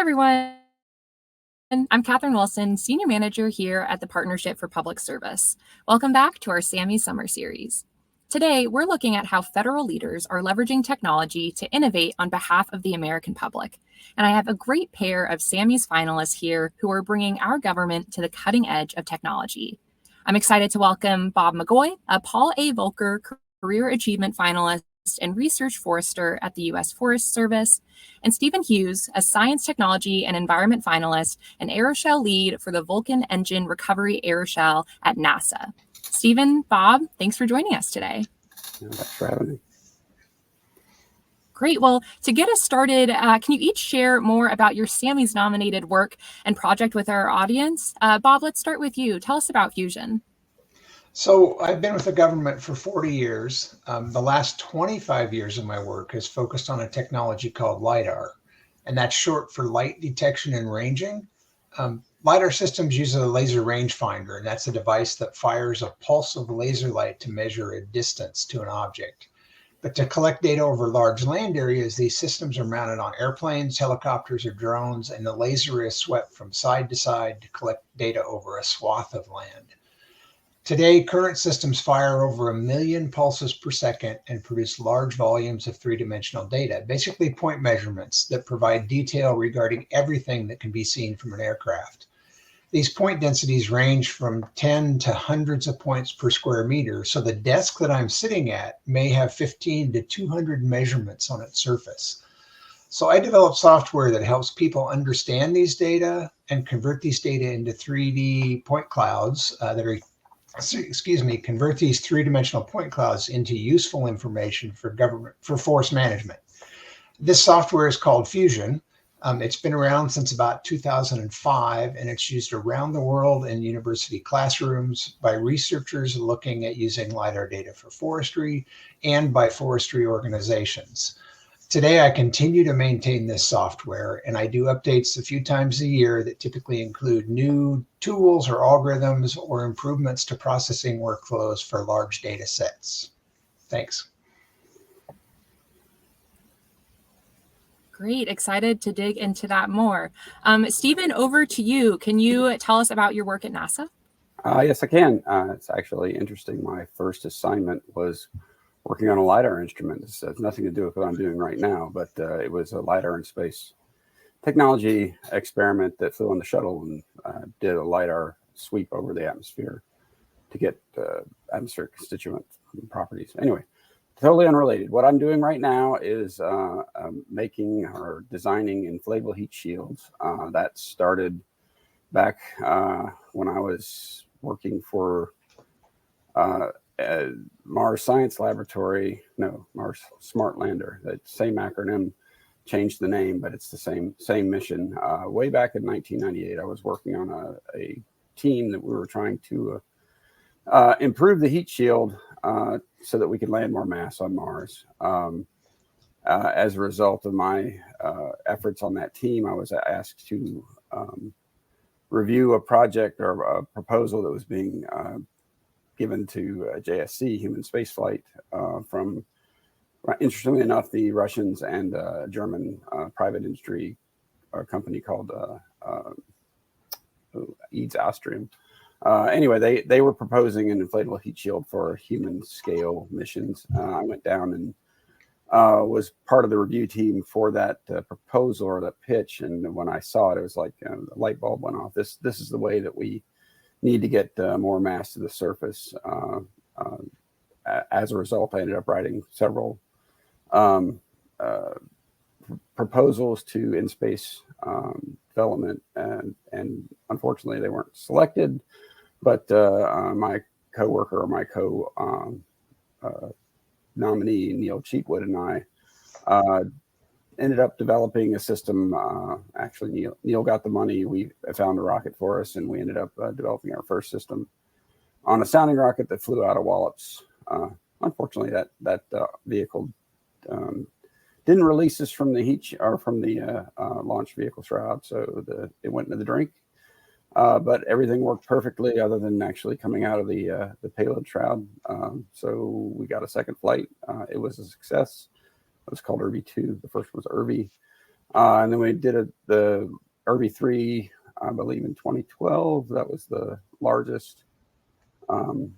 everyone. I'm Katherine Wilson, Senior Manager here at the Partnership for Public Service. Welcome back to our Sammies Summer Series. Today, we're looking at how federal leaders are leveraging technology to innovate on behalf of the American public. And I have a great pair of Sammies finalists here who are bringing our government to the cutting edge of technology. I'm excited to welcome Bob McGoy, a Paul A. Volcker Career Achievement Finalist and Research Forester at the U.S. Forest Service, and Stephen Hughes, a Science, Technology, and Environment Finalist and Aeroshell Lead for the Vulcan Engine Recovery Aeroshell at NASA. Stephen, Bob, thanks for joining us today. Thanks for having me. Great. Well, to get us started, can you each share more about your Sammies nominated work and project with our audience? Bob, let's start with you. Tell us about Fusion. So I've been with the government for 40 years. The last 25 years of my work has focused on a technology called LiDAR, and that's short for light detection and ranging. LiDAR systems use a laser rangefinder, and that's a device that fires a pulse of laser light to measure a distance to an object. But to collect data over large land areas, these systems are mounted on airplanes, helicopters, or drones, and the laser is swept from side to side to collect data over a swath of land. Today, current systems fire over 1 million pulses per second and produce large volumes of three-dimensional data, basically point measurements that provide detail regarding everything that can be seen from an aircraft. These point densities range from 10 to hundreds of points per square meter, so the desk that I'm sitting at may have 15 to 200 measurements on its surface. So I developed software that helps people understand these data and convert these data into 3D point clouds convert these three-dimensional point clouds into useful information for force management. This software is called Fusion. It's been around since about 2005, and it's used around the world in university classrooms by researchers looking at using LiDAR data for forestry and by forestry organizations. Today, I continue to maintain this software, and I do updates a few times a year that typically include new tools or algorithms or improvements to processing workflows for large data sets. Thanks. Great. Excited to dig into that more. Stephen, over to you. Can you tell us about your work at NASA? Yes, I can. It's actually interesting. My first assignment was working on a LiDAR instrument. This has nothing to do with what I'm doing right now, but it was a LiDAR in space technology experiment that flew on the shuttle and did a LiDAR sweep over the atmosphere to get atmospheric constituent properties. Anyway, totally unrelated. What I'm doing right now is making or designing inflatable heat shields. That started back when I was working for Mars Science Laboratory, Mars Smart Lander. That same acronym changed the name, but it's the same mission. Way back in 1998, I was working on a team that we were trying to improve the heat shield so that we could land more mass on Mars. As a result of my efforts on that team, I was asked to review a project or a proposal that was being given to JSC, human spaceflight, from, interestingly enough, the Russians and a German private industry company called EADS Austrian. Anyway, they were proposing an inflatable heat shield for human scale missions. I went down and was part of the review team for that proposal or that pitch. And when I saw it, it was like the light bulb went off. This is the way that we need to get more mass to the surface. As a result, I ended up writing several proposals to in-space development, and unfortunately they weren't selected. But my coworker or my nominee, Neil Cheatwood, and I ended up developing a system. Actually, Neil got the money. We found a rocket for us, and we ended up developing our first system on a sounding rocket that flew out of Wallops. Unfortunately, that vehicle didn't release us from the launch vehicle shroud, so it went into the drink. But everything worked perfectly, other than actually coming out of the payload shroud. So we got a second flight. It was a success. It was called Irby 2. The first was Irby. And then we did the Irby-3, I believe in 2012. That was the largest sounding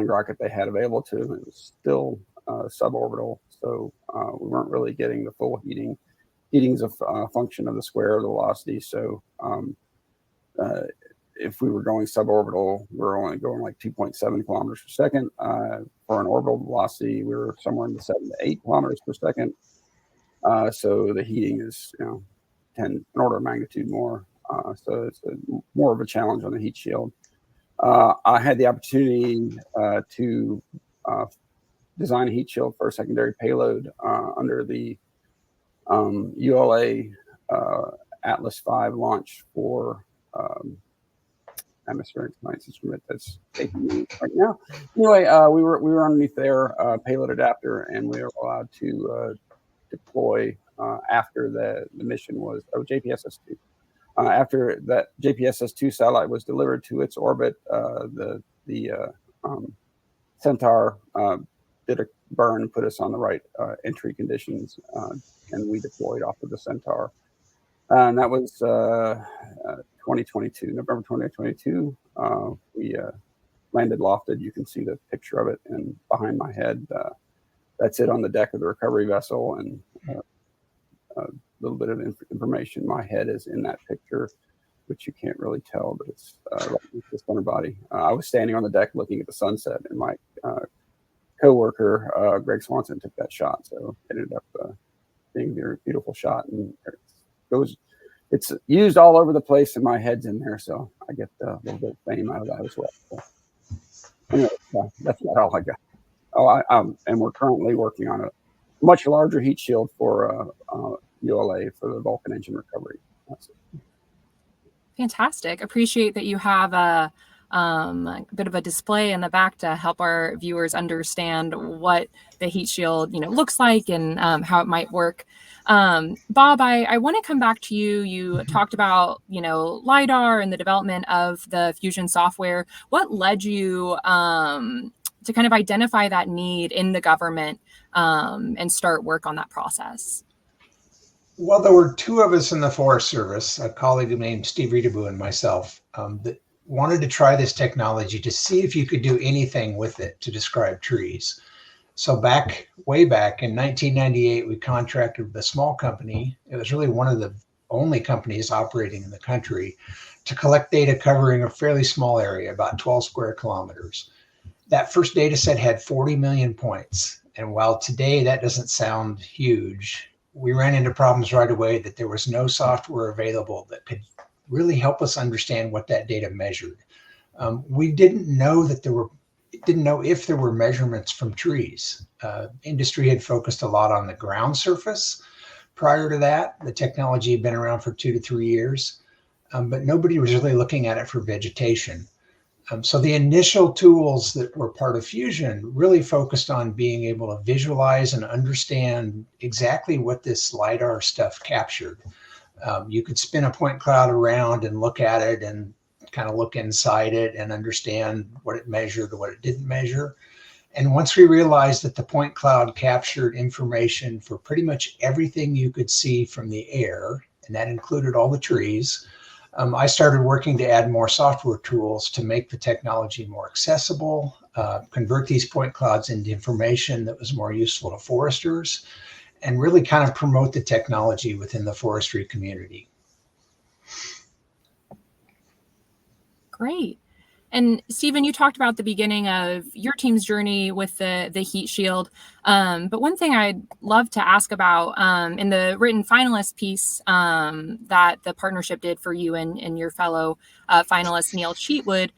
rocket they had available to them. It was still suborbital, so we weren't really getting the full heating. Heating's a function of the square of the velocity, so if we were going suborbital, we were only going like 2.7 kilometers per second. For an orbital velocity, we were somewhere in the 7 to 8 kilometers per second. So the heating is, an order of magnitude more. So it's more of a challenge on the heat shield. I had the opportunity to design a heat shield for a secondary payload under the ULA Atlas V launch for atmospheric science instrument that's taking me right now. Anyway, we were underneath their payload adapter, and we were allowed to deploy after the mission was JPSS-2. After that JPSS-2 satellite was delivered to its orbit, the Centaur did a burn and put us on the right entry conditions, and we deployed off of the Centaur. And that was 2022, November 2022. We landed lofted. You can see the picture of it, and behind my head, that's it on the deck of the recovery vessel, and a little bit of information. My head is in that picture, which you can't really tell, but it's right next to the center body. I was standing on the deck looking at the sunset, and my co-worker, Greg Swanson, took that shot. So it ended up being a very beautiful shot, and it's used all over the place, and my head's in there, so I get a little bit of fame out of that as well. So anyway, that's not all I got. And we're currently working on a much larger heat shield for ULA for the Vulcan engine recovery. That's it. Fantastic. Appreciate that you have a bit of a display in the back to help our viewers understand what the heat shield, looks like and how it might work. Bob, I want to come back to you. You talked about, LiDAR and the development of the Fusion software. What led you to kind of identify that need in the government and start work on that process? Well, there were two of us in the Forest Service, a colleague named Steve Reedaboo and myself, that wanted to try this technology to see if you could do anything with it to describe trees. So way back in 1998, we contracted with a small company. It was really one of the only companies operating in the country to collect data covering a fairly small area, about 12 square kilometers. That first data set had 40 million points. And while today that doesn't sound huge, we ran into problems right away that there was no software available that could really help us understand what that data measured. We didn't know if there were measurements from trees. Industry had focused a lot on the ground surface. Prior to that, the technology had been around for 2 to 3 years, but nobody was really looking at it for vegetation. So the initial tools that were part of Fusion really focused on being able to visualize and understand exactly what this LiDAR stuff captured. You could spin a point cloud around and look at it and kind of look inside it and understand what it measured or what it didn't measure. And once we realized that the point cloud captured information for pretty much everything you could see from the air, and that included all the trees, I started working to add more software tools to make the technology more accessible, convert these point clouds into information that was more useful to foresters, and really kind of promote the technology within the forestry community. Great. And Stephen, you talked about the beginning of your team's journey with the heat shield. But one thing I'd love to ask about in the written finalist piece that the partnership did for you and your fellow finalist, Neil Cheatwood,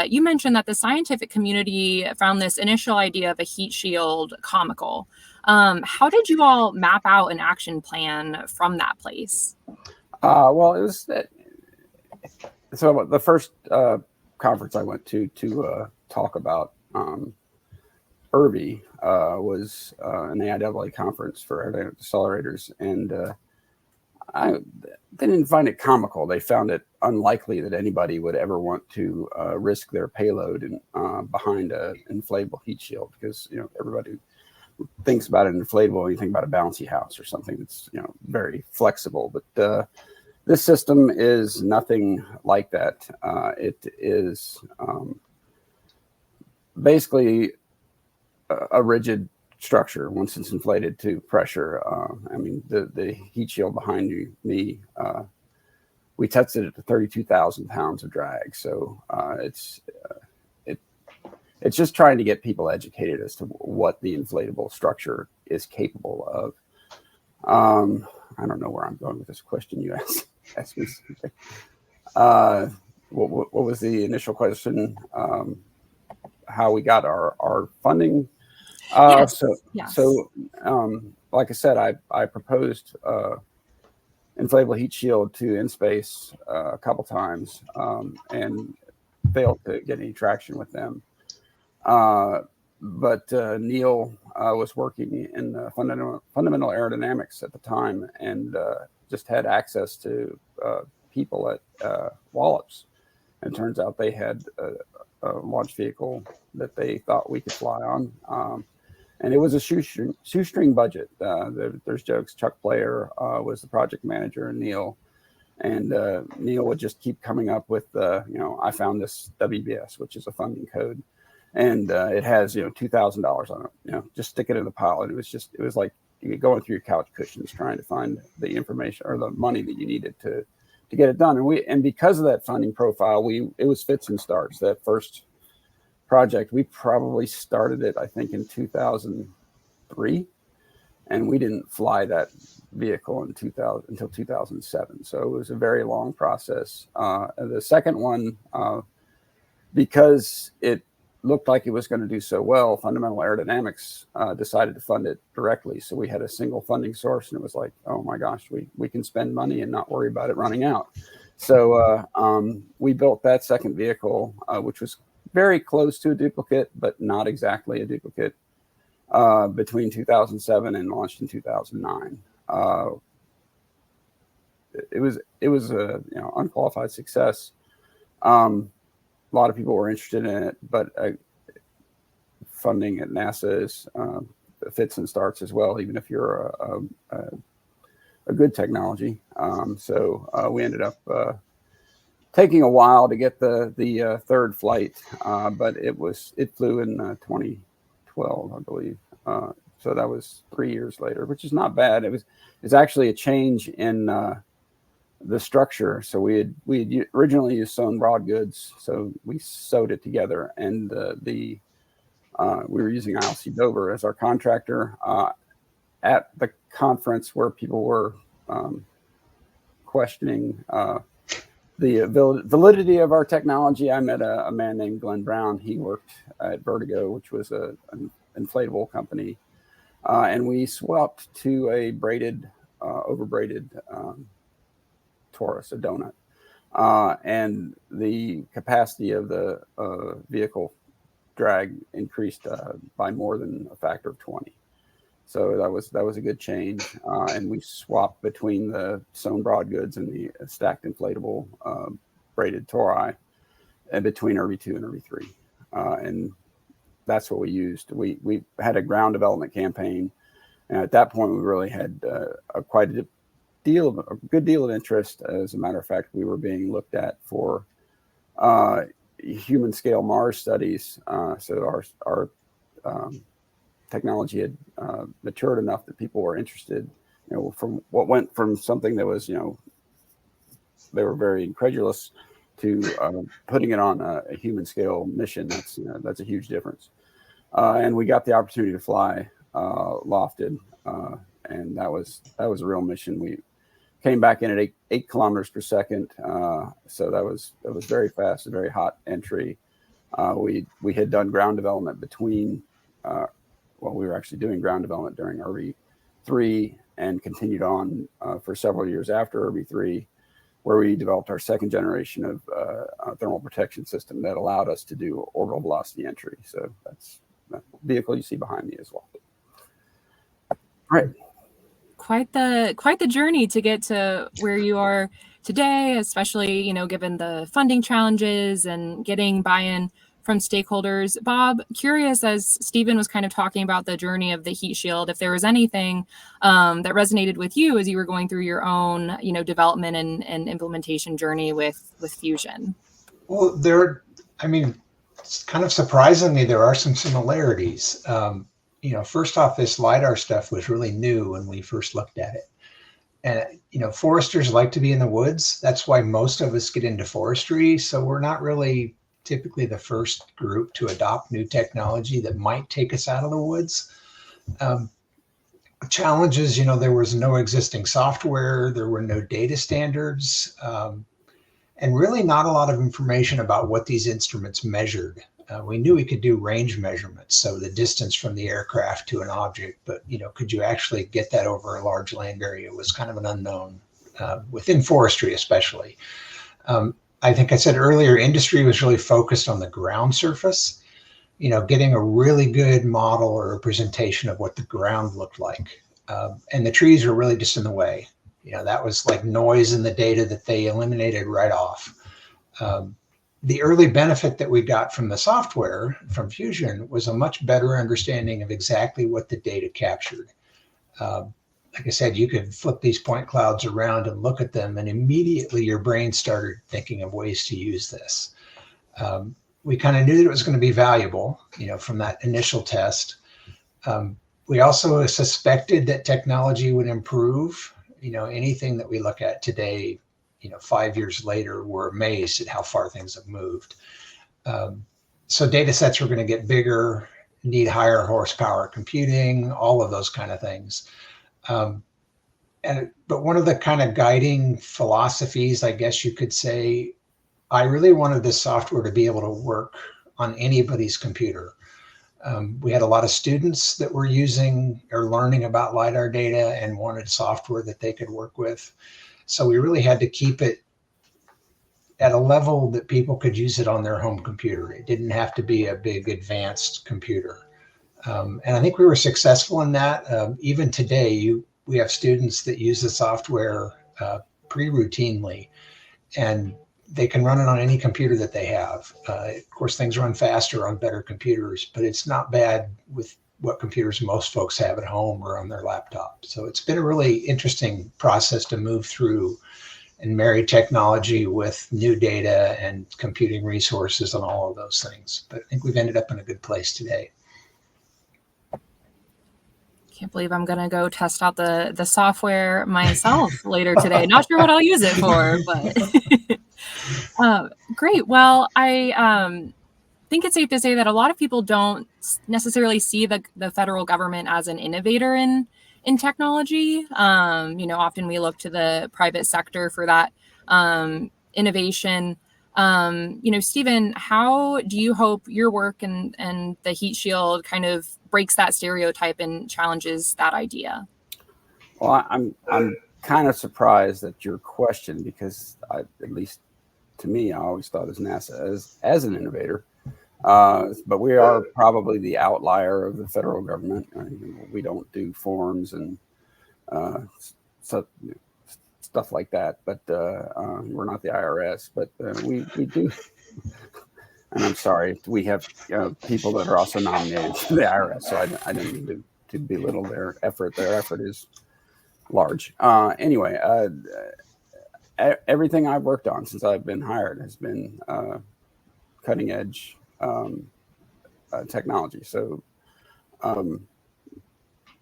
you mentioned that the scientific community found this initial idea of a heat shield comical. How did you all map out an action plan from that place? Well, it was so the first conference I went to talk about Irby was an AIAA conference for aerodynamic accelerators, and they didn't find it comical. They found it unlikely that anybody would ever want to risk their payload behind an inflatable heat shield, because everybody thinks about an inflatable, you think about a bouncy house or something that's, you know, very flexible. But this system is nothing like that. It is basically a rigid structure once it's inflated to pressure. I mean, the heat shield behind me, we tested it to 32,000 pounds of drag. So it's just trying to get people educated as to what the inflatable structure is capable of. I don't know where I'm going with this question you asked me. What was the initial question? How we got our funding? Yes. So like I said, I proposed inflatable heat shield to InSpace a couple times and failed to get any traction with them. But Neil was working in fundamental aerodynamics at the time and just had access to people at Wallops. And it turns out they had a launch vehicle that they thought we could fly on. And it was a shoestring budget. There's jokes. Chuck Player was the project manager, and Neil would just keep coming up with, I found this WBS, which is a funding code, and it has, $2,000 on it. Just stick it in the pile. And it was like you going through your couch cushions trying to find the information or the money that you needed to get it done. And because of that funding profile, it was fits and starts. That first project, we probably started it, I think, in 2003, and we didn't fly that vehicle until 2007. So it was a very long process. The second one, because it looked like it was going to do so well, Fundamental Aerodynamics decided to fund it directly. So we had a single funding source, and it was like, oh my gosh, we can spend money and not worry about it running out. So we built that second vehicle, which was very close to a duplicate, but not exactly a duplicate, between 2007 and launched in 2009. It was a unqualified success. A lot of people were interested in it, but funding at NASA is fits and starts as well, even if you're a good technology. So we ended up taking a while to get the third flight, but it flew in 2012, I believe. So that was 3 years later, which is not bad. It's actually a change in the structure. So we had originally used sewn broad goods, so we sewed it together, and we were using ILC Dover as our contractor. At the conference where people were questioning the validity of our technology, I met a man named Glenn Brown. He worked at Vertigo, which was an inflatable company, and we swapped to a over-braided Taurus, a donut, and the capacity of the vehicle drag increased by more than a factor of 20. So that was a good change, and we swapped between the sewn broad goods and the stacked inflatable braided tori, and between RV2 and RV3, and that's what we used. We had a ground development campaign, and at that point we really had quite a good deal of interest. As a matter of fact, we were being looked at for human scale Mars studies. So our technology had matured enough that people were interested, from what went from something that was, they were very incredulous to putting it on a human scale mission. That's a huge difference. And we got the opportunity to fly lofted, and that was a real mission. We came back in at 8 kilometers per second. So that was very fast, a very hot entry. We had done ground development between, we were actually doing ground development during RV3 and continued on for several years after RV3, where we developed our second generation of thermal protection system that allowed us to do orbital velocity entry. So that's the vehicle you see behind me as well. All right. Quite the journey to get to where you are today, especially, given the funding challenges and getting buy-in from stakeholders. Bob, curious, as Stephen was kind of talking about the journey of the heat shield, if there was anything that resonated with you as you were going through your own, development and implementation journey with Fusion. Well, it's kind of surprisingly, there are some similarities. First off, this LiDAR stuff was really new when we first looked at it. And, foresters like to be in the woods. That's why most of us get into forestry. So we're not really typically the first group to adopt new technology that might take us out of the woods. Challenges, there was no existing software, there were no data standards, and really not a lot of information about what these instruments measured. We knew we could do range measurements, so the distance from the aircraft to an object, but could you actually get that over a large land area was kind of an unknown within forestry, especially. I think I said earlier, industry was really focused on the ground surface, getting a really good model or representation of what the ground looked like. And the trees were really just in the way. That was like noise in the data that they eliminated right off. The early benefit that we got from the software, from Fusion, was a much better understanding of exactly what the data captured. Like I said, you could flip these point clouds around and look at them, and immediately your brain started thinking of ways to use this. We kind of knew that it was going to be valuable, from that initial test. We also suspected that technology would improve. Anything that we look at today, 5 years later, we're amazed at how far things have moved. So data sets were going to get bigger, need higher horsepower computing, all of those kind of things. But one of the kind of guiding philosophies, I guess you could say, I really wanted this software to be able to work on anybody's computer. We had a lot of students that were using or learning about LiDAR data and wanted software that they could work with. So we really had to keep it at a level that people could use it on their home computer. It didn't have to be a big advanced computer. And I think we were successful in that. Even today, we have students that use the software pretty routinely, and they can run it on any computer that they have. Of course, things run faster on better computers, but it's not bad with what computers most folks have at home or on their laptop. So it's been a really interesting process to move through and marry technology with new data and computing resources and all of those things. But I think we've ended up in a good place today. Can't believe I'm going to go test out the software myself later today. Not sure what I'll use it for, but great. Well, I think it's safe to say that a lot of people don't necessarily see the federal government as an innovator in technology. Often we look to the private sector for that innovation. Stephen, how do you hope your work and the heat shield kind of breaks that stereotype and challenges that idea? Well, I'm kind of surprised at your question, because at least to me, I always thought of NASA as an innovator. But we are probably the outlier of the federal government. We don't do forms and stuff like that. But we're not the IRS. But we do. And I'm sorry, we have people that are also nominated to the IRS. So I didn't mean to belittle their effort. Their effort is large. Anyway, everything I've worked on since I've been hired has been cutting edge technology. So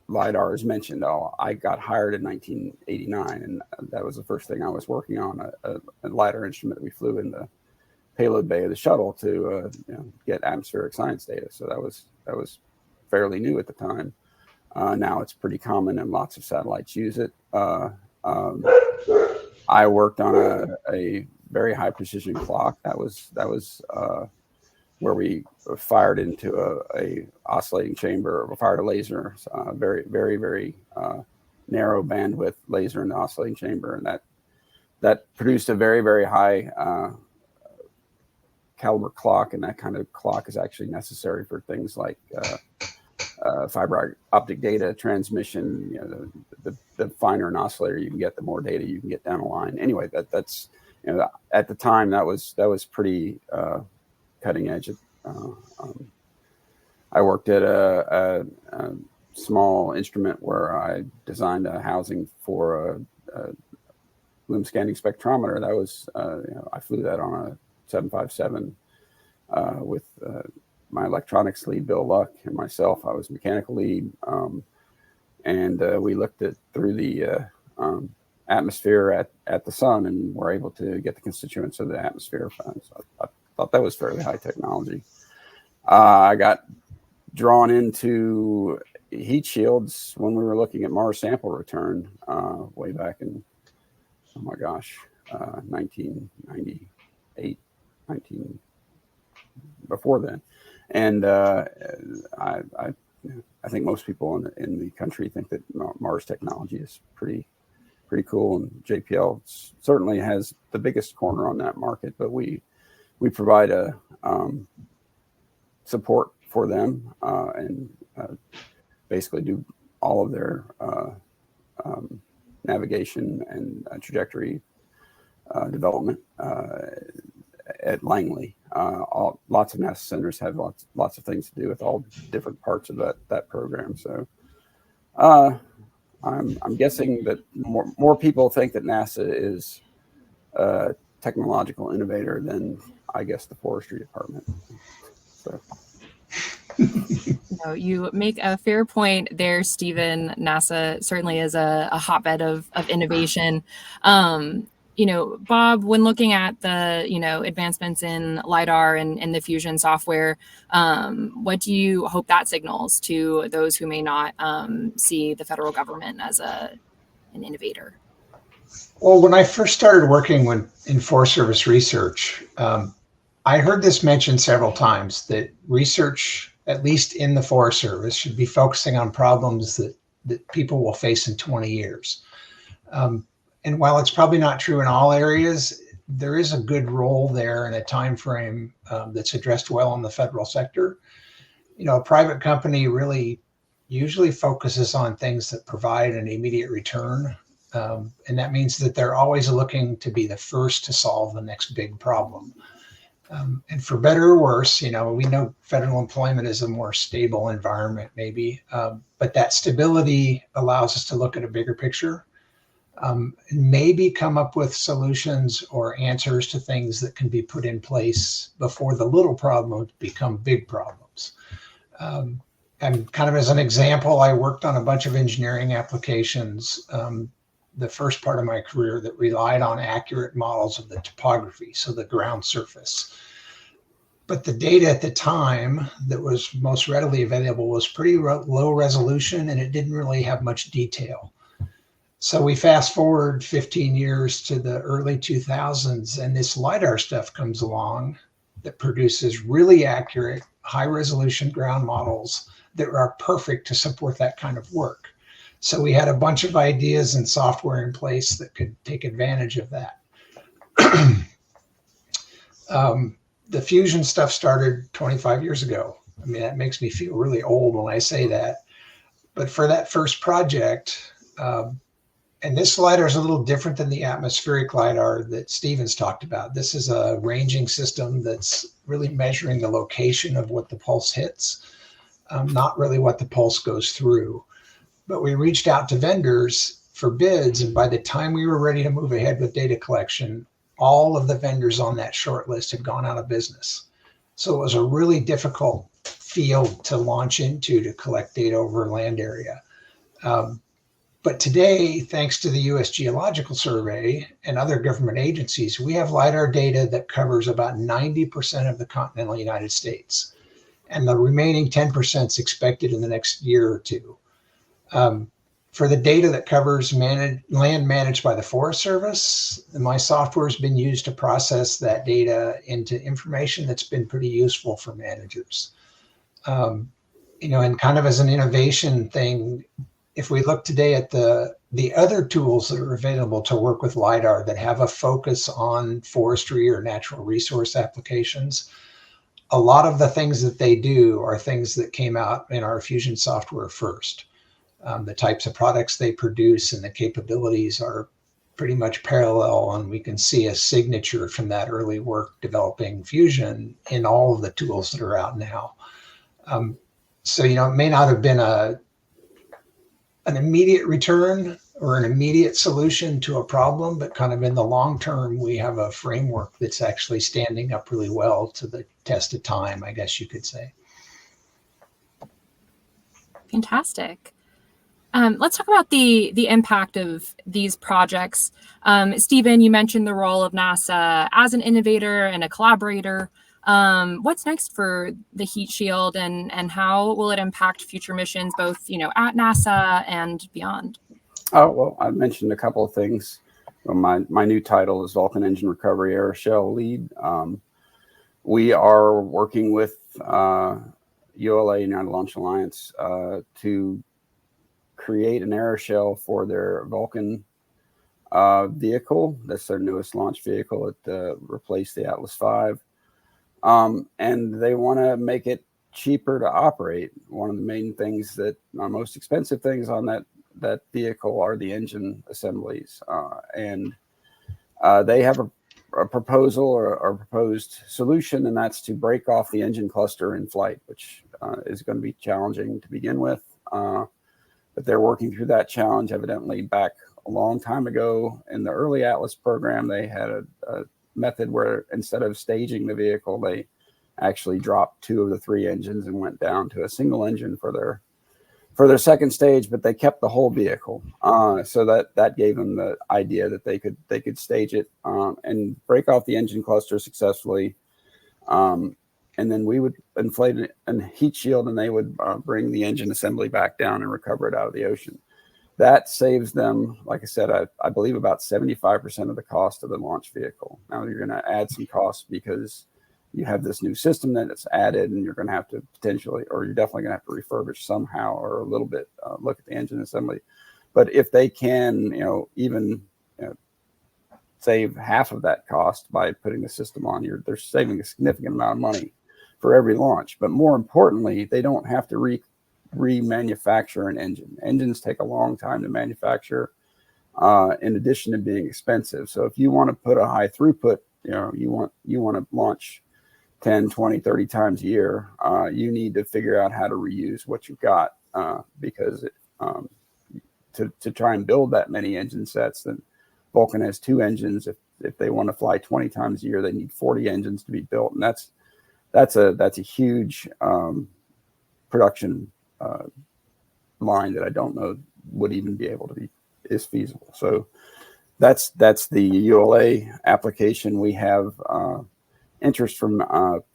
LiDAR is mentioned. I got hired in 1989, and that was the first thing I was working on, a LiDAR instrument that we flew in the payload bay of the shuttle to get atmospheric science data. So that was fairly new at the time. Now it's pretty common, and lots of satellites use it. I worked on a very high precision clock. That was where we fired into a oscillating chamber, or fired a laser, very, very, very narrow bandwidth laser in the oscillating chamber, and that produced a very, very high caliber clock. And that kind of clock is actually necessary for things like fiber optic data transmission. The finer an oscillator you can get, the more data you can get down the line. Anyway, that's at the time that was pretty cutting edge. I worked at a small instrument where I designed a housing for a lumen scanning spectrometer. That was, I flew that on a 757 with my electronics lead, Bill Luck, and myself. I was mechanical lead. And we looked at through the atmosphere at the sun, and were able to get the constituents of the atmosphere. So I thought that was fairly high technology. I got drawn into heat shields when we were looking at Mars sample return way back in, oh my gosh, 1998, before then. And I think most people in the country think that Mars technology is pretty cool, and JPL certainly has the biggest corner on that market. But we provide a support for them and basically do all of their navigation and trajectory development at Langley. Lots of NASA centers have lots of things to do with all different parts of that program. So I'm guessing that more people think that NASA is a technological innovator than, I guess, the forestry department. So. No, you make a fair point there, Stephen. NASA certainly is a hotbed of innovation. Bob, when looking at the, advancements in LiDAR and the fusion software, what do you hope that signals to those who may not see the federal government as an innovator? Well, when I first started working in Forest Service research, I heard this mentioned several times, that research, at least in the Forest Service, should be focusing on problems that people will face in 20 years. And while it's probably not true in all areas, there is a good role there and a time frame that's addressed well in the federal sector. A private company really usually focuses on things that provide an immediate return. And that means that they're always looking to be the first to solve the next big problem. And for better or worse, we know federal employment is a more stable environment, maybe, but that stability allows us to look at a bigger picture. And maybe come up with solutions or answers to things that can be put in place before the little problems become big problems. And kind of as an example, I worked on a bunch of engineering applications the first part of my career that relied on accurate models of the topography, so the ground surface. But the data at the time that was most readily available was pretty low resolution, and it didn't really have much detail. So we fast forward 15 years to the early 2000s, and this LiDAR stuff comes along that produces really accurate, high resolution ground models that are perfect to support that kind of work. So we had a bunch of ideas and software in place that could take advantage of that. The fusion stuff started 25 years ago. I mean, that makes me feel really old when I say that. But for that first project, and this LiDAR is a little different than the atmospheric LiDAR that Stephen's talked about. This is a ranging system that's really measuring the location of what the pulse hits, not really what the pulse goes through. But we reached out to vendors for bids, and by the time we were ready to move ahead with data collection, all of the vendors on that short list had gone out of business. So it was a really difficult field to launch into to collect data over a land area. But today, thanks to the U.S. Geological Survey and other government agencies, we have LiDAR data that covers about 90% of the continental United States. And the remaining 10% is expected in the next year or two. For the data that covers land managed by the Forest Service, my software has been used to process that data into information that's been pretty useful for managers. And kind of as an innovation thing, if we look today at the other tools that are available to work with LiDAR that have a focus on forestry or natural resource applications, a lot of the things that they do are things that came out in our Fusion software first. The types of products they produce and the capabilities are pretty much parallel, and we can see a signature from that early work developing fusion in all of the tools that are out now. So, it may not have been an immediate return or an immediate solution to a problem, but kind of in the long term, we have a framework that's actually standing up really well to the test of time, I guess you could say. Fantastic. Let's talk about the impact of these projects. Stephen, you mentioned the role of NASA as an innovator and a collaborator. What's next for the heat shield, and how will it impact future missions, both at NASA and beyond? Oh, well, I mentioned a couple of things. Well, my new title is Vulcan Engine Recovery Aeroshell Lead. We are working with ULA, United Launch Alliance, to create an aeroshell for their Vulcan vehicle. That's their newest launch vehicle. It replaced the Atlas V. And they want to make it cheaper to operate. One of the main things that are most expensive things on that vehicle are the engine assemblies. And they have a proposal or a proposed solution, and that's to break off the engine cluster in flight, which is going to be challenging to begin with. But they're working through that challenge. Evidently, back a long time ago in the early Atlas program, they had a method where instead of staging the vehicle, they actually dropped 2 of the 3 engines and went down to a single engine for their second stage, but they kept the whole vehicle. So that gave them the idea that they could stage it and break off the engine cluster successfully. And then we would inflate it and heat shield, and they would bring the engine assembly back down and recover it out of the ocean. That saves them, like I said, I believe about 75% of the cost of the launch vehicle. Now you're going to add some costs because you have this new system that it's added, and you're going to have to potentially, or you're definitely going to have to refurbish somehow or a little bit, look at the engine assembly. But if they can, even save half of that cost by putting the system on, they're saving a significant amount of money for every launch. But more importantly, they don't have to remanufacture an engine. Engines take a long time to manufacture, in addition to being expensive. So if you want to put a high throughput, you want to launch 10, 20, 30 times a year, you need to figure out how to reuse what you've got, because to try and build that many engine sets, then Vulcan has 2 engines. If they want to fly 20 times a year, they need 40 engines to be built. And that's a huge production line that I don't know would even be able to be is feasible. So that's the ULA application. We have interest from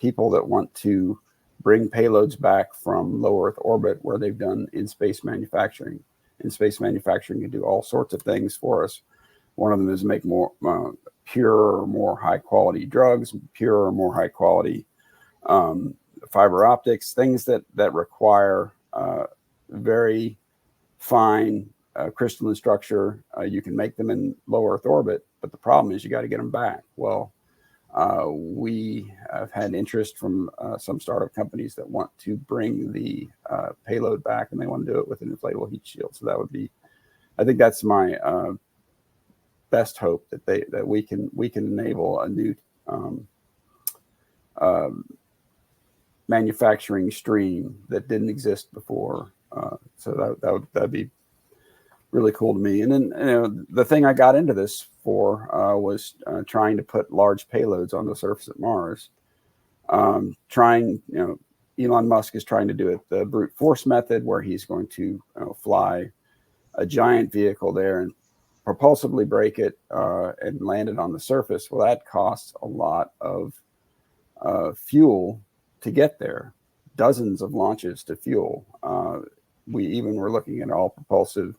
people that want to bring payloads back from low Earth orbit where they've done in-space manufacturing. In-space manufacturing can do all sorts of things for us. One of them is make more pure or more high quality drugs, pure or more high quality fiber optics, things that require very fine crystalline structure. You can make them in low Earth orbit, but the problem is you got to get them back. Well, we have had interest from some startup companies that want to bring the payload back, and they want to do it with an inflatable heat shield. So that would be, I think that's my best hope, that we can enable a new manufacturing stream that didn't exist before. So that'd be really cool to me. And then the thing I got into this for was trying to put large payloads on the surface of Mars. Elon Musk is trying to do it the brute force method, where he's going to fly a giant vehicle there and propulsively break it and land it on the surface. Well, that costs a lot of fuel to get there, dozens of launches to fuel. We even were looking at all propulsive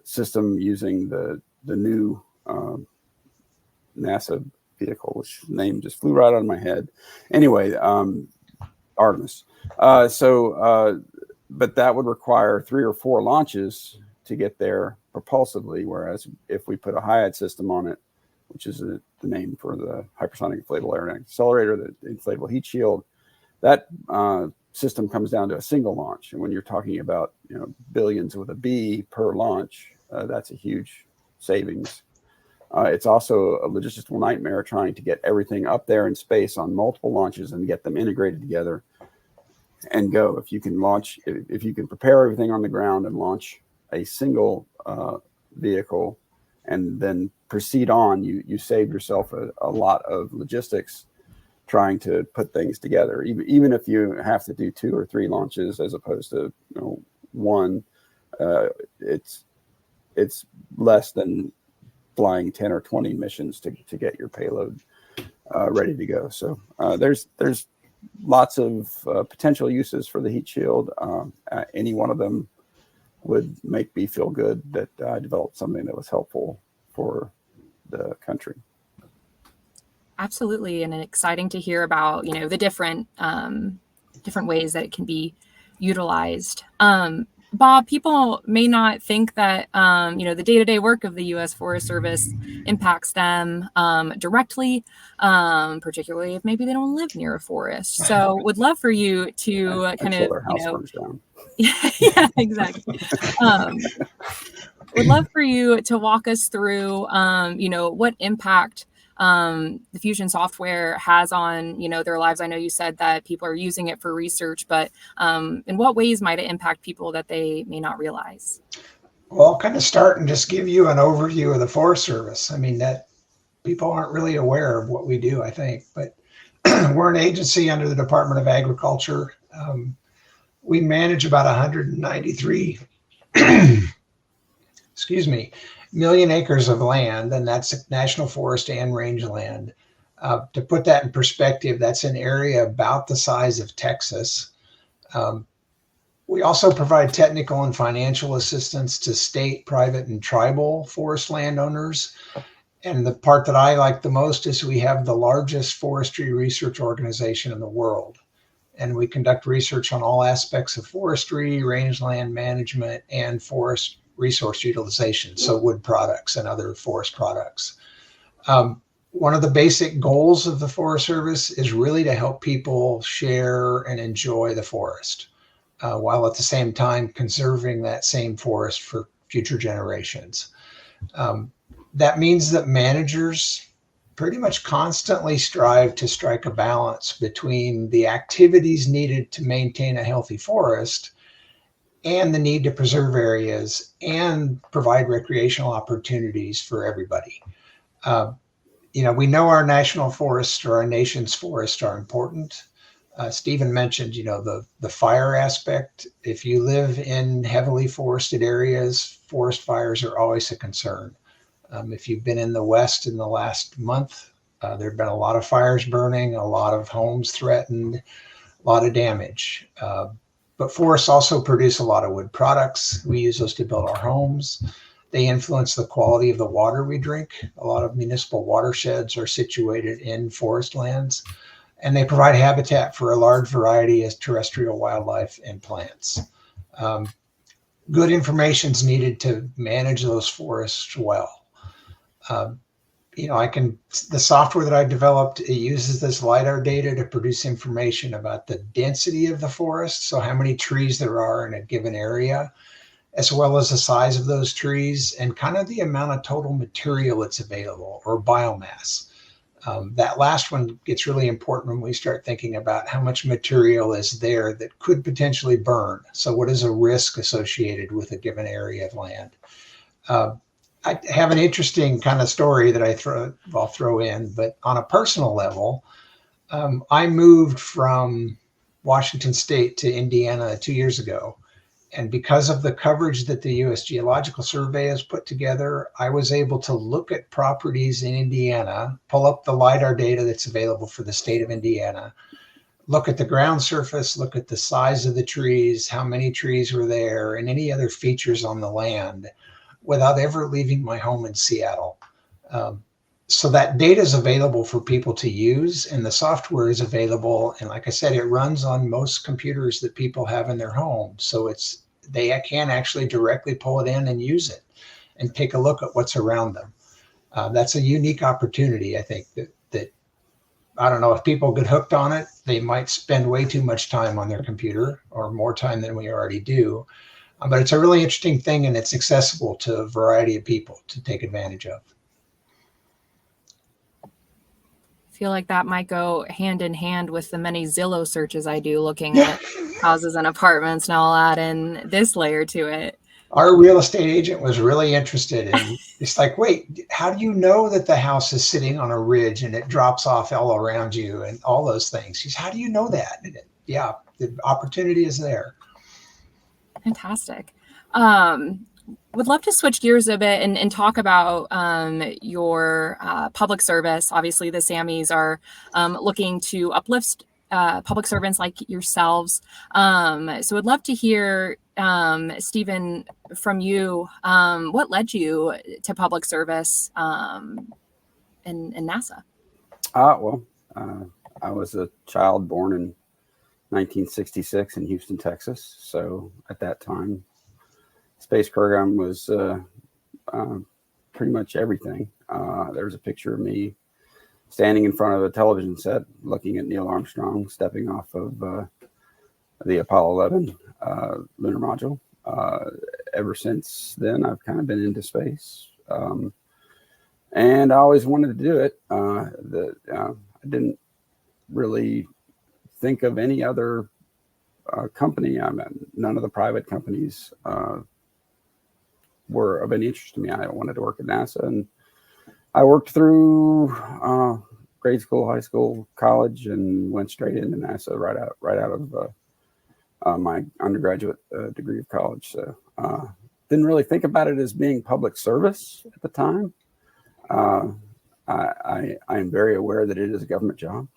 system using the new NASA vehicle, which name just flew right out of my head. Anyway, Artemis. But that would require 3 or 4 launches to get there propulsively, whereas if we put a HIAD system on it, which is the name for the hypersonic inflatable aerodynamic accelerator, the inflatable heat shield, that system comes down to a single launch. And when you're talking about billions with a B per launch, that's a huge savings It's also a logistical nightmare trying to get everything up there in space on multiple launches and get them integrated together and go. If you can prepare everything on the ground and launch a single vehicle and then proceed on, you save yourself a lot of logistics trying to put things together. Even if you have to do 2 or 3 launches as opposed to one, it's less than flying 10 or 20 missions to get your payload ready to go. So there's lots of potential uses for the heat shield. Any one of them would make me feel good that I developed something that was helpful for the country. Absolutely, and exciting to hear about the different ways that it can be utilized. Bob, people may not think that the day-to-day work of the U.S. Forest Service impacts them directly, particularly if maybe they don't live near a forest. So, would love for you to kind of their house burns down. Yeah, exactly. Would love for you to walk us through, what impact the Fusion software has on, their lives. I know you said that people are using it for research, but in what ways might it impact people that they may not realize? Well, I'll kind of start and just give you an overview of the Forest Service. I mean, that people aren't really aware of what we do, I think, but we're an agency under the Department of Agriculture. We manage about 193 million acres of land, and that's national forest and rangeland. To put that in perspective, that's an area about the size of Texas. We also provide technical and financial assistance to state, private, and tribal forest landowners. And the part that I like the most is we have the largest forestry research organization in the world. And we conduct research on all aspects of forestry, rangeland management, and forest resource utilization, so wood products and other forest products. One of the basic goals of the Forest Service is really to help people share and enjoy the forest, while at the same time conserving that same forest for future generations. That means that managers pretty much constantly strive to strike a balance between the activities needed to maintain a healthy forest and the need to preserve areas and provide recreational opportunities for everybody. We know our national forests or our nation's forests are important. Stephen mentioned, the fire aspect. If you live in heavily forested areas, forest fires are always a concern. If you've been in the West in the last month, there have been a lot of fires burning, a lot of homes threatened, a lot of damage. But forests also produce a lot of wood products. We use those to build our homes. They influence the quality of the water we drink. A lot of municipal watersheds are situated in forest lands, and they provide habitat for a large variety of terrestrial wildlife and plants. Good information is needed to manage those forests well. The software that I developed, it uses this LiDAR data to produce information about the density of the forest, so how many trees there are in a given area, as well as the size of those trees and kind of the amount of total material that's available, or biomass. That last one gets really important when we start thinking about how much material is there that could potentially burn. So what is a risk associated with a given area of land? I have an interesting kind of story that I'll throw in, but on a personal level, I moved from Washington State to Indiana 2 years ago. And because of the coverage that the U.S. Geological Survey has put together, I was able to look at properties in Indiana, pull up the LiDAR data that's available for the state of Indiana, look at the ground surface, look at the size of the trees, how many trees were there, and any other features on the land without ever leaving my home in Seattle. So that data is available for people to use, and the software is available. And like I said, it runs on most computers that people have in their home. So they can actually directly pull it in and use it and take a look at what's around them. That's a unique opportunity, I think, that I don't know, if people get hooked on it, they might spend way too much time on their computer, or more time than we already do. But it's a really interesting thing, and it's accessible to a variety of people to take advantage of. feel like that might go hand in hand with the many Zillow searches I do looking at houses and apartments. Now I'll add in this layer to it. Our real estate agent was really interested in, it's like, wait, how do you know that the house is sitting on a ridge and it drops off all around you and all those things? She's, how do you know that? Yeah, the opportunity is there. Fantastic. Would love to switch gears a bit and talk about your public service. Obviously, the Sammies are looking to uplift public servants like yourselves. So I'd love to hear, Stephen, from you, what led you to public service in NASA? I was a child born in 1966 in Houston, Texas. So at that time, space program was pretty much everything. There's a picture of me standing in front of a television set, looking at Neil Armstrong stepping off of the Apollo 11 lunar module. Ever since then, I've kind of been into space, and I always wanted to do it. I didn't really think of any other company. I mean, none of the private companies were of any interest to me. I wanted to work at NASA, and I worked through grade school, high school, college, and went straight into NASA right out of my undergraduate degree of college. So didn't really think about it as being public service at the time. I am very aware that it is a government job.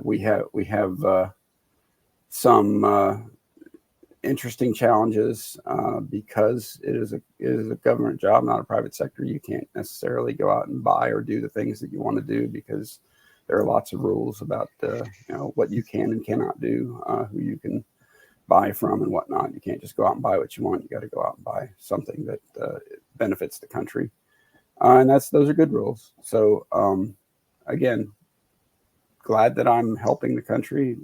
We have some interesting challenges because it is a government job, not a private sector. You can't necessarily go out and buy or do the things that you want to do because there are lots of rules about what you can and cannot do, who you can buy from and whatnot. You can't just go out and buy what you want. You got to go out and buy something that benefits the country, and those are good rules. So again, glad that I'm helping the country,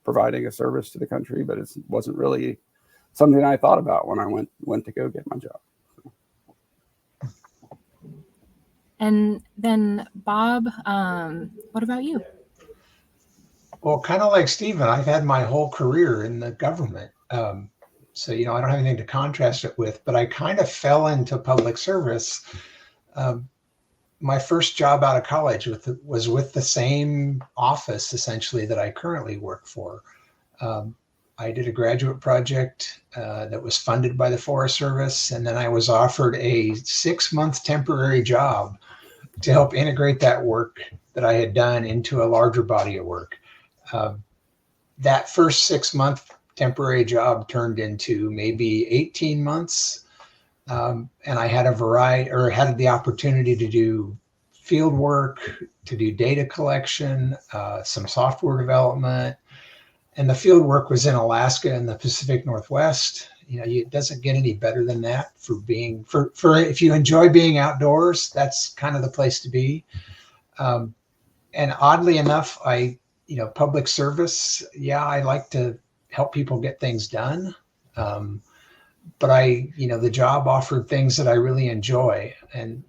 providing a service to the country, but it wasn't really something I thought about when I went to go get my job. And then Bob, what about you? Well, kind of like Stephen, I've had my whole career in the government. So, I don't have anything to contrast it with, but I kind of fell into public service. My first job out of college was with the same office, essentially, that I currently work for. I did a graduate project that was funded by the Forest Service, and then I was offered a 6-month temporary job to help integrate that work that I had done into a larger body of work. That first 6-month temporary job turned into maybe 18 months. And I had had the opportunity to do field work, to do data collection, some software development. And the field work was in Alaska and the Pacific Northwest. It doesn't get any better than that for if you enjoy being outdoors, that's kind of the place to be. And oddly enough, public service, I like to help people get things done. But the job offered things that I really enjoy. And,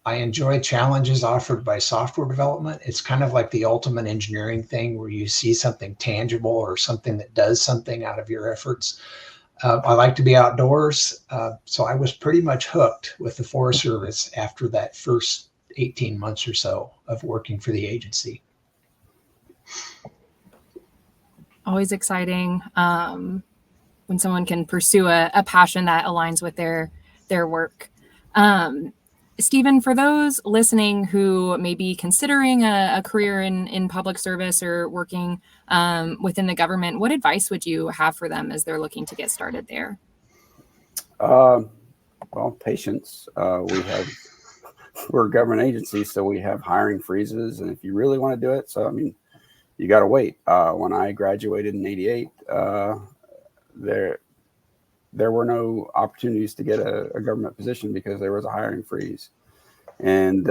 I enjoy challenges offered by software development. It's kind of like the ultimate engineering thing where you see something tangible or something that does something out of your efforts. I like to be outdoors. So I was pretty much hooked with the Forest Service after that first 18 months or so of working for the agency. Always exciting when someone can pursue a passion that aligns with their work. Stephen, for those listening who may be considering a career in public service or working within the government, what advice would you have for them as they're looking to get started there? Well, patience. We're a government agency, so we have hiring freezes, and if you really want to do it, you got to wait. When I graduated in '88, there were no opportunities to get a government position because there was a hiring freeze. And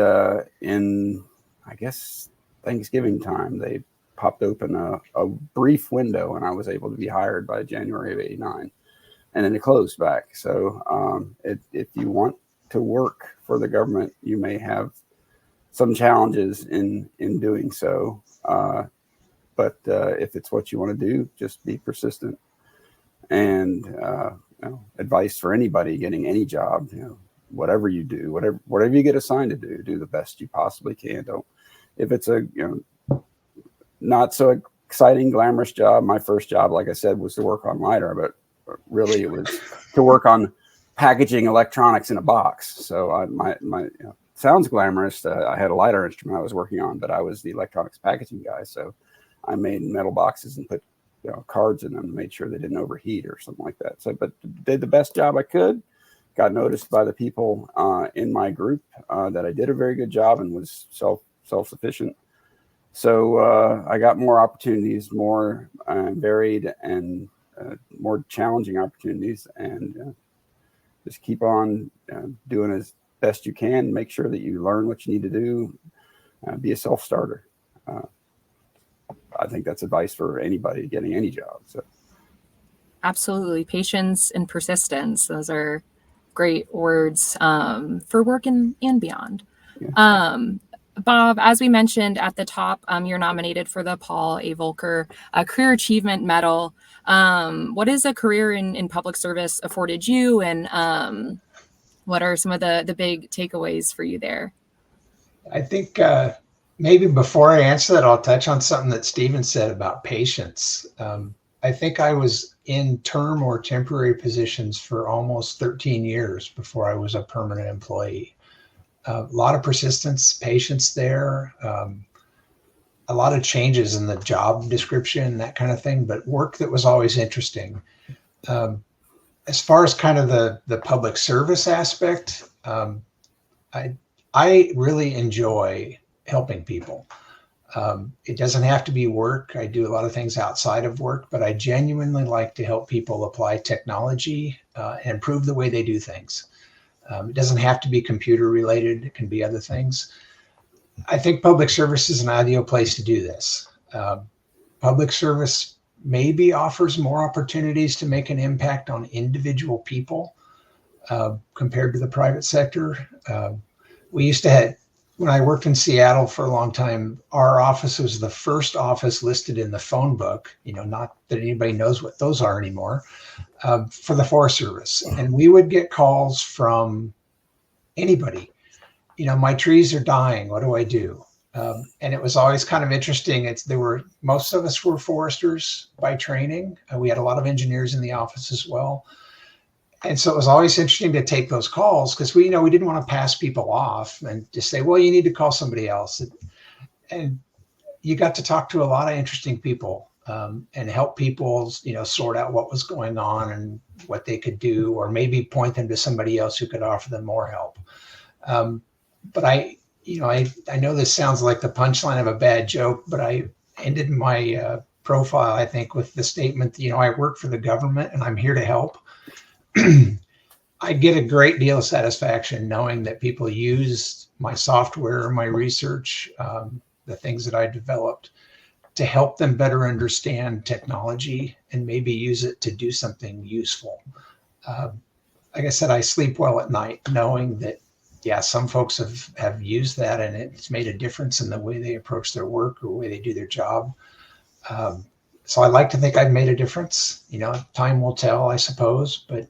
in, I guess, Thanksgiving time, they popped open a brief window, and I was able to be hired by January of '89. And then it closed back. So if you want to work for the government, you may have some challenges in doing so. But if it's what you want to do, just be persistent. And advice for anybody getting any job, whatever you do, whatever you get assigned to do the best you possibly can. Don't, if it's a not so exciting, glamorous job. My first job, like I said, was to work on LiDAR, but really it was to work on packaging electronics in a box. So my sounds glamorous. I had a LiDAR instrument I was working on, but I was the electronics packaging guy. So I made metal boxes and put cards in them and made sure they didn't overheat or something like that. So, but did the best job I could. Got noticed by the people in my group that I did a very good job and was self-sufficient. So I got more opportunities, more varied and more challenging opportunities, and just keep on doing as best you can. Make sure that you learn what you need to do. Be a self-starter. I think that's advice for anybody getting any job. So, absolutely, patience and persistence. Those are great words for work and beyond. Yeah. Bob, as we mentioned at the top, you're nominated for the Paul A. Volcker Career Achievement Medal. What is a career in public service afforded you, and what are some of the big takeaways for you there? I think maybe before I answer that, I'll touch on something that Stephen said about patience. I think I was in term or temporary positions for almost 13 years before I was a permanent employee. A lot of persistence, patience there, a lot of changes in the job description, that kind of thing, but work that was always interesting. As far as kind of the public service aspect, I really enjoy helping people. It doesn't have to be work. I do a lot of things outside of work, but I genuinely like to help people apply technology and improve the way they do things. It doesn't have to be computer related. It can be other things. I think public service is an ideal place to do this. Public service maybe offers more opportunities to make an impact on individual people compared to the private sector. We used to have, when I worked in Seattle for a long time, our office was the first office listed in the phone book, not that anybody knows what those are anymore, for the Forest Service. And we would get calls from anybody, my trees are dying, what do I do? And it was always kind of interesting. Most of us were foresters by training. We had a lot of engineers in the office as well. And so it was always interesting to take those calls because we didn't want to pass people off and just say, well, you need to call somebody else. And you got to talk to a lot of interesting people and help people, sort out what was going on and what they could do, or maybe point them to somebody else who could offer them more help. But I know this sounds like the punchline of a bad joke, but I ended my profile, I think, with the statement, I work for the government and I'm here to help. I get a great deal of satisfaction knowing that people use my software, my research, the things that I developed to help them better understand technology and maybe use it to do something useful. Like I said, I sleep well at night knowing that, some folks have used that and it's made a difference in the way they approach their work or the way they do their job. So I like to think I've made a difference. Time will tell, I suppose, but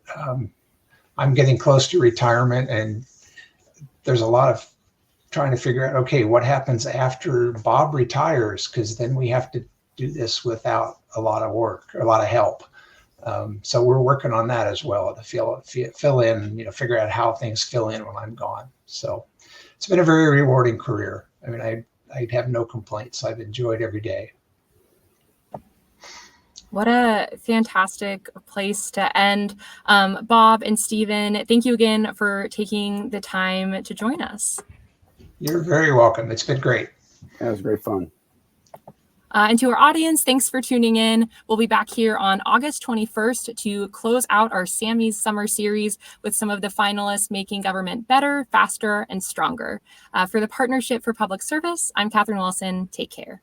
I'm getting close to retirement and there's a lot of trying to figure out, okay, what happens after Bob retires? Because then we have to do this without a lot of work, or a lot of help. So we're working on that as well to fill in, figure out how things fill in when I'm gone. So it's been a very rewarding career. I mean, I have no complaints. I've enjoyed every day. What a fantastic place to end. Bob and Stephen, thank you again for taking the time to join us. You're very welcome. It's been great. That was great fun. And to our audience, thanks for tuning in. We'll be back here on August 21st to close out our Sammies Summer Series with some of the finalists making government better, faster, and stronger. For the Partnership for Public Service, I'm Catherine Wilson. Take care.